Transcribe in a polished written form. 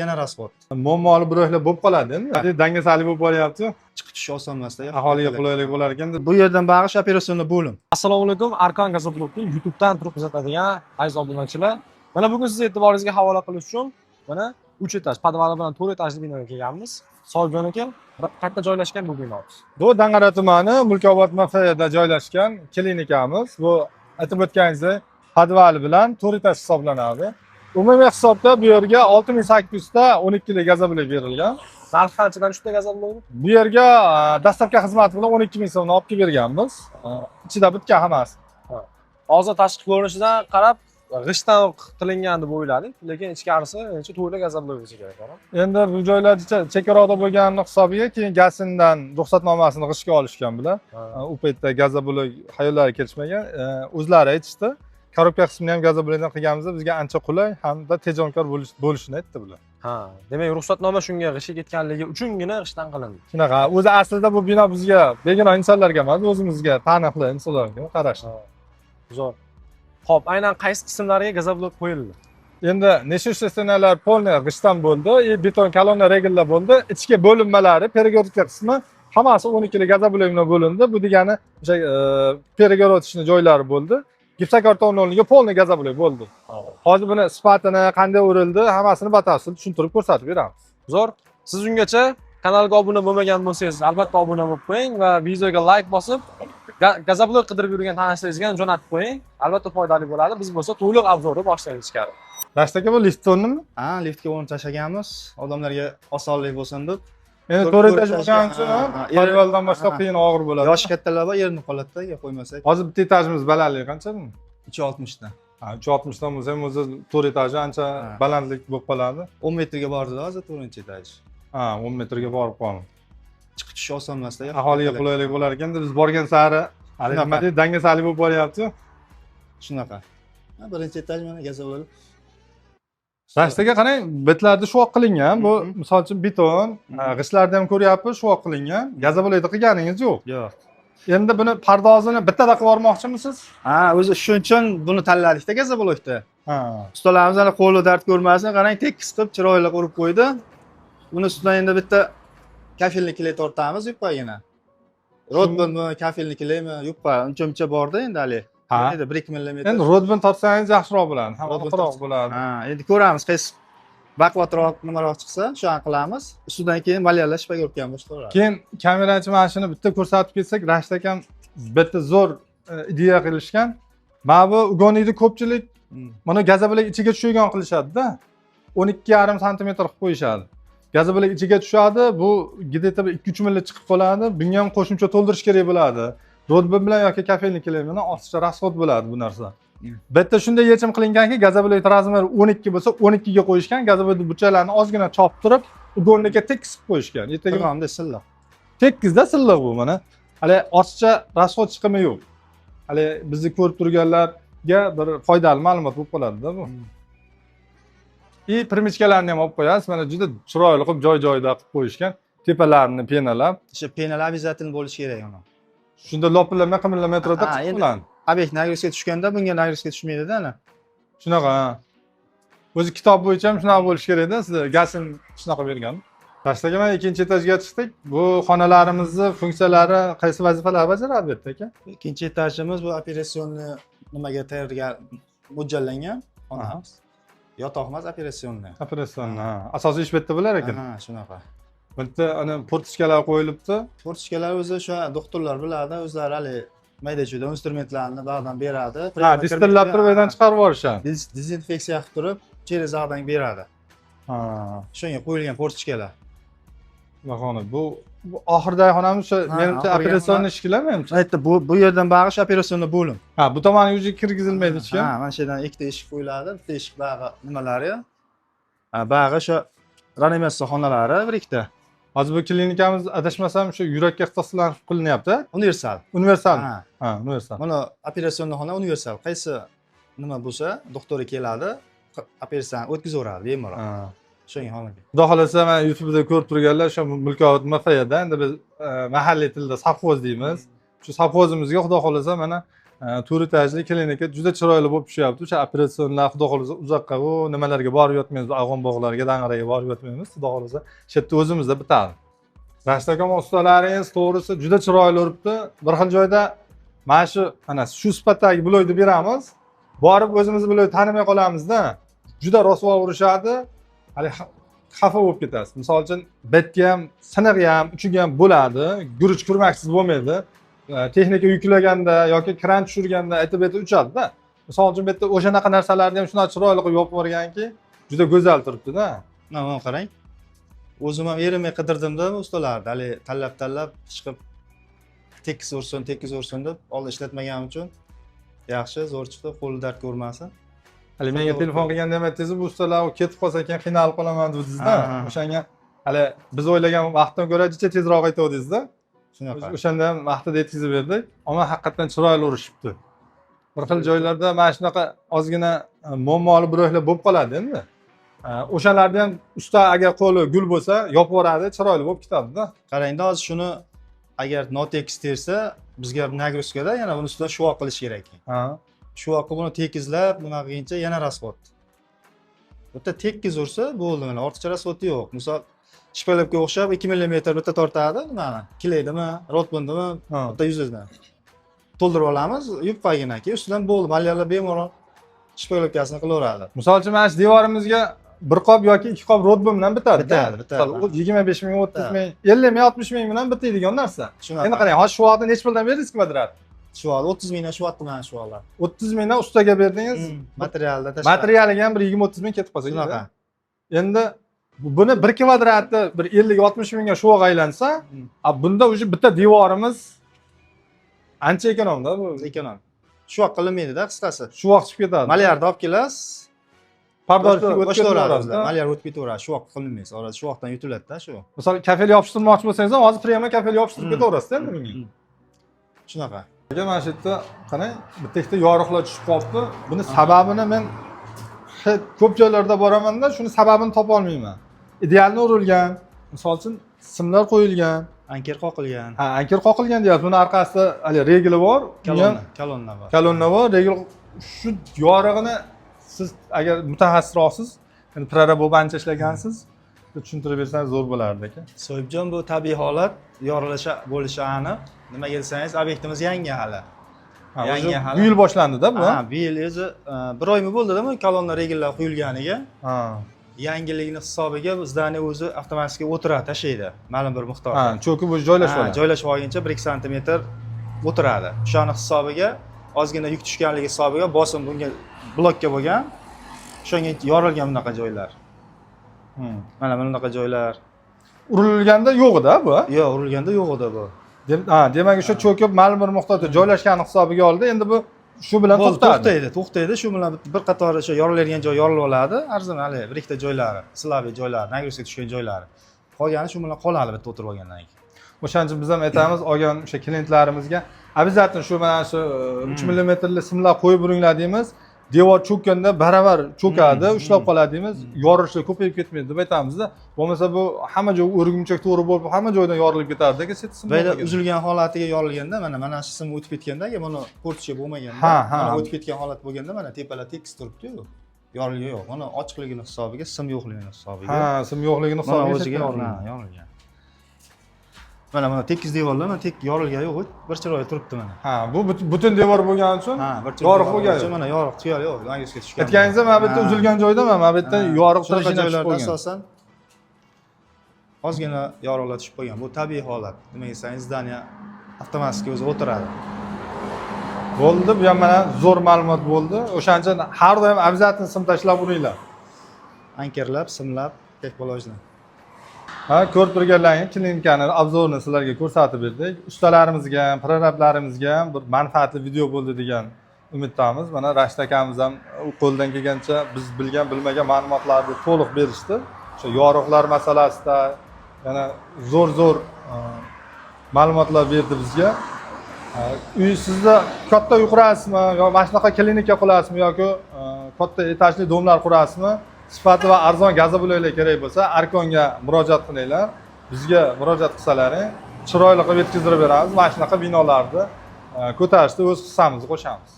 Yana rasvot. Muammoli biroqlar bo'lib qoladi endi. Dangasalik bo'lib boryapti. Chiqib tushish oson emasda. Aholiga qulaylik bo'lar ekan. Bu yerdan bag'ish operatsionni bo'lim. Assalomu alaykum, Arkan Gazobloqning YouTube'dan turib kuzatadigan aziz obunachilar. Mana bugun siz e'tiboringizga havola qilish uchun mana 3 etaj, podvali bilan 4 etajli binoga kelganmiz. Soyibjon aka, qayerda joylashgan bu binomiz? Bu Dang'ara tumani Mulkobod MFda joylashgan klinikamiz. Bu aytib o'tganingizdek, podvali bilan 4 etaj hisoblanadi. Umumiy hisobda bu yerga 6800 ta 12 li gazoblik berilgan. Narxi qanchadan uchta gazoblik? Bu yerga dastlabki xizmat bilan 12 ming so'mni olib kelib berganmiz. Ichida bitgan hammasi. Hozir tashqi ko'rinishidan qarab g'ishtdan qilingan deb o'yladik, lekin ichkarisi to'la gazoblik bo'lsa kerak. Endi bu joylarda chekkaroqda bo'lgani hisobiga keyin gasindan ruxsatnomasini g'ishtga olishgan bular. U paytda gazoblik xayollari kelishmagan. O'zlari aytishdi. Korobka qismini ham gazoblikdan qilganimizda bizga ancha qulay hamda tejamkor bo'lishini aytdi bular. Ha, demak ruxsatnoma shunga g'ishga ketganligi uchungina g'ishtdan qilindi. Shunaqa. O'zi aslida bu bino bizga begona insonlarga emas, o'zimizga taniqli insonlarga qarashli. Zo'r. Xo'p, aynan qaysi qismlariga gazoblik qo'yildi? Endi nechta stanalar polniy g'ishtdan bo'ldi, beton kolonna regellar bo'ldi. Ichki bo'linmalari, peregorodka qismi hammasi 12 li gazoblik bilan bo'lindi. Bu degani o'sha peregorodchni joylari bo'ldi. Gipsokartonliga polniy gazoblik bo'ldi. Hozir buni sifatini, qanday urildi, hammasini batafsil tushuntirib ko'rsatib beramiz. Zo'r. Siz ungacha kanalga obuna bo'lmagan bo'lsangiz, albatta obuna bo'lib qo'ying va videoga like bosib, gazoblik qidirib yurgan tanishlaringizga jo'natib qo'ying. Albatta foydali bo'ladi. Biz bo'lsa to'liq obzorni boshlaymiz ichkari. Dashtaka bu lift o'rnimi? Ha, liftga o'rin tashlaganmiz. Odamlarga osonlik bo'lsin deb. Endi 4 etaj bo'lgani uchun podvaldan boshlab qiyin og'ir bo'ladi. Yoshi kattalar bor, erinib qoladi-da, ga qo'ymasak. Hozir bitta etajimiz balandligi qancha? 360 dan. Ha, 360 dan bo'lsa ham o'zi 4 etaji ancha balandlik bo'lib qoladi. 10 metrga bordi hozir 4-etaj. Ha, 10 metrga borib qoldi. Chiqib tushish oson emasda. Aholiga qulaylik bo'lar ekan, biz borgan sari nima deydi, dangasalik bo'lib boryapti. Shunaqa. Birinchi etaj mana gazoblik. Dashtaka qarang, betlarda shuvoq qilingan. Bu misol uchun beton, g'ishtlarda ham ko'ryapmiz, shuvoq qilingan. Gazoblikda qilganingiz yo'q. Yo'q. Endi buni pardozini bittada qilib yubormoqchimisiz? Ha, o'zi shuning uchun buni tanladikda gazoblikda. Ha. Ustalarimiz ana qo'li dard ko'rmasin, qarang, tekis qilib chiroyli urib qo'ydi. Buni ustidan endi bitta kafilniklar tortamiz yupqagina. Rodbinmi, kafilniklarmi, yupqa, uncha bordi endi hali. Ha. Endi 1 mm. Endi rodbin tortsangiz yaxshiroq bo'ladi, hamroq bo'ladi. Ha, endi ko'ramiz, qaysi baquvvatroq nimaroq chiqsa, shuni qilamiz. Ustidan keyin malyalash pago'rkani boshlayveramiz. Keyin kamerachi mana shuni bitta ko'rsatib ketsak, Rashid akam bitta zo'r ideya qilishgan. Mana bu ugoniyni ko'pchilik mana gazoblik ichiga tushgan qilishadi-da. 12,5 sm qilib qo'yishadi. Gazoblik ichiga tushadi, bu где-то 2-3 milli chiqib qoladi. Bunga ham qo'shimcha to'ldirish kerak bo'ladi. Rodbin bilan yoki kafelniklar bilan ortiqcha rasxod bo'ladi bu narsa. Bitta shunday yechim qilinganki, gazoblik razmeri 12 bo'lsa, 12 ga qo'yishgan, gazoblik burchaklarini ozgina chopib turib, ugonniga tekis qilib qo'yishgan. Ertaga silliq. Tekisda silliq bu mana. Hali ortiqcha rasxod chiqimi yo'q. Hali bizni ko'rib turganlarga bir foydali ma'lumot bo'lib qoladi-da bu. Primichkalarni ham olib qo'yasiz. Mana juda chiroyli qilib joy-joyida qilib qo'yishgan. Tepalarini penalab. O'sha penalar обязательно bo'lishi kerak uni. Shunda lopillama qimillama turadi qiladi. Obyekt nagrizga tushganda bunga nagrizga tushmaydi-da ana. Shunaqa. O'zi kitob bo'yicha ham shunaqa bo'lishi kerak-da, sizlar gasin shunaqa bergan. Dashtaka mana ikkinchi etajga chiqdik. Bu xonalarimizni funksiyalari qaysi vazifalar bajaradi bu yerda aka? Ikkinchi etajimiz bu operatsionni nimaga tayyorgar mo'ljallangan xonamiz. Yotoq emas, operatsionni. Operatsionni, ha. Asosiy ish bu yerda bo'lar ekan. Ha, shunaqa. Bitta ana portichkalar qo'yilibdi. Portichkalar o'zi o'sha doktorlar biladi, o'zlari hali mayda-chuyda instrumentlarni ba'zan beradi. Ha, distillab turib yerdan chiqarib yuborishadi. Dezinfeksiya qilib turib, через ag'dan beradi. Ha. Shunga qo'yilgan portichkalar. Xona bu oxirdagi xonamiz o'sha menimcha operatsionni ishkilarmi menimcha? Aytdi, bu yerdan bag'ish operatsionni bo'lim. Ha, bu tomoni yuzi kirgizilmaydi ichga. Ha, mana shu yerdan ikkita eshik qo'yiladi, bitta eshik bag'i nimalari. Ha, bag'i o'sha reanimatsiya xonalari bir ikkita. Hozir bu klinikamiz adashmasam shu yurakka ixtisoslanib qilinyapti. Universal. Universal. Ha, universal. Mana operatsionni xona universal. Qaysi nima bo'lsa, doktori keladi, operatsiyani o'tkazaveradi bemalol. Ha. Shunga xonaga. Xudo xolasa mana YouTube'da ko'rib turganlar shu Mulkobod MFda endi biz mahalliy tilda savxoz deymiz. Shu savxozimizga xudo xolasa mana to'rt etajli klinika juda chiroyli bo'lib tushyapti. O'sha operatsiyonlar xudo xohlasa uzoqqa nimalarga borib yotmaymiz, afg'on bog'lariga, dang'araga borib yotmaymiz. Xudo xohlasa shu yerda o'zimizda bitadi. Rashtakam ustalaringiz to'g'risi juda chiroyli uribdi. Bir xil joyda mana shu ana shu sifatdagi bloyni beramiz. Borib o'zimiz bloy tanimay qolamizda. Juda rosvo urishadi. Hali xafa bo'lib ketasiz. Misol uchun betga ham, siniqi ham, uchiga ham bo'ladi. Guruch kurmaksiz bo'lmaydi. Texnika yuklaganda yoki kran tushirganda aytib uchadi-da. Misol uchun bu yerda o'shanaqa narsalarni ham shunday chiroyli qilib yopib yuborganki, juda go'zal turibdi-da. Mana qarang. O'zim ham erimay qidirdim-da ustalarni. Hali tanlab chiqib tekis ursin deb oldin ishlatmaganim uchun yaxshi, zo'r chiqdi, qo'li dard ko'rmasin. Hali menga telefon qilganda ham aytdingiz, bu ustalar ketib qolsa ekan qiynalib qolaman dedingiz-da. O'shanga hali biz o'ylagan vaqtdan ko'ra jicha tezroq aytdingiz-da. Shunaqa. O'shanda ham vaqtida yetkazib berdik. Ammo haqiqatan chiroyli urishibdi. Bir xil joylarda mana shunaqa ozgina muammoli bro'ylar bo'lib qoladi endi. O'shalarni ham usta agar qo'li gul bo'lsa, yopib yuboradi, chiroyli bo'lib ketadi-da. Qarangda hozir shuni agar notekis tersa, bizga nagruzkada yana buni ustidan shuvoq qilish kerak. Ha. Shuvoqqa buni tekizlab, nima qilguncha yana rasxod. Bitta tekis ursa bo'ldi mana, ortiqcha rasxod yo'q. Misol shpalabga o'xshab 2 mm bitta tortadi, nimani? Kilaydimi, rotbundimi, bitta yuzidan. To'ldirib olamiz, yupqagina keyin ustidan bo'ldi. Malyalar bemalol shpalabkasini qilaveradi. Misol uchun mana shu devorimizga bir qop yoki ikki qop rodbun bilan bitadi. Bitadi. 25 ming, 30 ming, 50 ming, 60 ming bilan bitadigan narsa. Endi qarang, hozir shu vaqtda necha puldan berdingiz kvadrat? Shu vaqt 30 mingdan shu vaqtda mana shu vaqtlar. 30 mingdan ustaga berdingiz. Materialda tashqari. Materialiga ham bir 20-30 ming ketib qolsa. Shunaqa. Endi buni 1 kvadratni bir 50-60 mingga shuvoq aylansa, bunda уже bitta devorimiz ancha ekonomda bu. Ekonom. Shuvoq qilinmaydi-da, qisqasi. Shuvoq chiqib ketadi. Malyarni olib kelasiz. Pardozchilik o'tib ketaveradi. Malyar o'tib ketaveradi. Shuvoq qilinmaysiz. Orada shuvoqdan yutiladi-da shu. Misol kafel yopishtirmoqchi bo'lsangiz ham hozir prema kafel yopishtirib ketaverasiz endi bunga. Shunaqa. Mana shu yerda qarang, bitta ikkita yorug'lar tushib qolibdi. Buni sababini men ko'p joylarda boraman-da, shuni sababini topa olmayman. Idealni urilgan, misol uchun simlar qo'yilgan, Anker qoqilgan. ha, anker qoqilgan deyapti. Buni orqasida hali regli bor, Kolonna bor. kolonna bor, regl shu yorug'ini siz agar mutaxassisroqsiz, endi prorab bo'lib ancha ishlagansiz, tushuntirib bersangiz zo'r bo'lardi aka. So'yibjon, bu tabiiy holat, yorilishi bo'lishi aniq. Nimaga desangiz, obyektimiz yangi hali. Yangi hali. Bu yil boshlandi-da bu. Ha, bu yil o'zi 1 oymi bo'ldi-da bu kolonna regllar qo'yilganiga. Ha. Yangilikni hisobiga zdaniya o'zi avtomatik o'tiradi, tashlaydi ma'lum bir miqdorda. Ha, cho'kib joylashib oladi. Joylashib olguncha 1-2 sm o'tiradi. O'shani hisobiga ozgina yuk tushganligi hisobiga bosim bunga blokka bo'lgan. O'shanga yorilgan bunaqa joylar. Mana bunaqa joylar. Urilganda yo'q edi bu. Yo'q, urilganda yo'q edi bu. Demak o'sha cho'kib ma'lum bir miqdorda joylashgani hisobiga oldi. Endi bu shu bilan to'xtaydi. Shu bilan bir qator o'sha yoriladigan joy yorilib oladi. Arzon hali bir ikkita joylari, silaviy joylari, nagruzka tushgan joylari. Qolgani shu bilan qoladi bitta o'tirib olgandan keyin. O'shaning uchun biz ham aytamiz, olgan o'sha klientlarimizga обязательно shu mana shu 3 mmli simlar qo'yib uringlar deymiz. Devor cho'kkanda baravar cho'kadi, ushlab qoladi deymiz. Yorilishlar ko'payib ketmaydi deb aytamizda. Bo'lmasa bu hamma joy o'rgimchak to'g'ri bo'lib, hamma joydan yorilib ketadi-da, sim. Bayda uzilgan holatiga yorilganda, mana shu sim o'tib ketganda, mana portiya bo'lmaganda, mana o'tib ketgan holat bo'lganda, mana tepalar tekis turibdi-ku. Yorilgan yo'q. Mana ochiqligini hisobiga, sim yo'qligini hisobiga. Ha, sim yo'qligini hisobiga o'ziga yorilgan. Mana tekis devorlar, mana tek yorilgan yo'q, bir chiroyli turibdi mana. Ha, bu butun devor bo'lgani uchun yorug' bo'lgan. Mana yorug' tuyal yo'q, nagruzka tushgan. Aytganingiz mana bu yerda uzilgan joyda mana bu yerda yorug' turgan joylarda asosan ozgina yorug'lar tushib qolgan. Bu tabiiy holat. Nima desangiz, zdaniya avtomatik o'zi o'tiradi. Bo'ldi, bu ham mana zo'r ma'lumot bo'ldi. O'shaning uchun har doim обязательно sim tashlab uringlar. Ankerlab, simlab, tek bo'lojni. Ha, ko'rib turganlaringiz klinikani obzorini sizlarga ko'rsatib berdik. Ustalarimizga ham, prorablarimizga ham bir manfaatli video bo'ldi degan umiddamiz. Mana Rashid akamiz ham qo'ldan kelgancha biz bilgan, bilmagan ma'lumotlarni to'liq berishdi. O'sha yorug'lar masalasida yana zo'r ma'lumotlar berdi bizga. Uy sizda katta uy qurasizmi yo mana shunaqa klinika qilasizmi yoki katta etajli domlar qurasizmi? Sifati va arzon gazobloylar kerak bo'lsa, Arkonga murojaat qilinglar. Bizga murojaat qilsalaring, chiroyli qilib yetkazib beramiz. Mana shunaqa binolarni ko'tarishda o'z hissamizni qo'shamiz.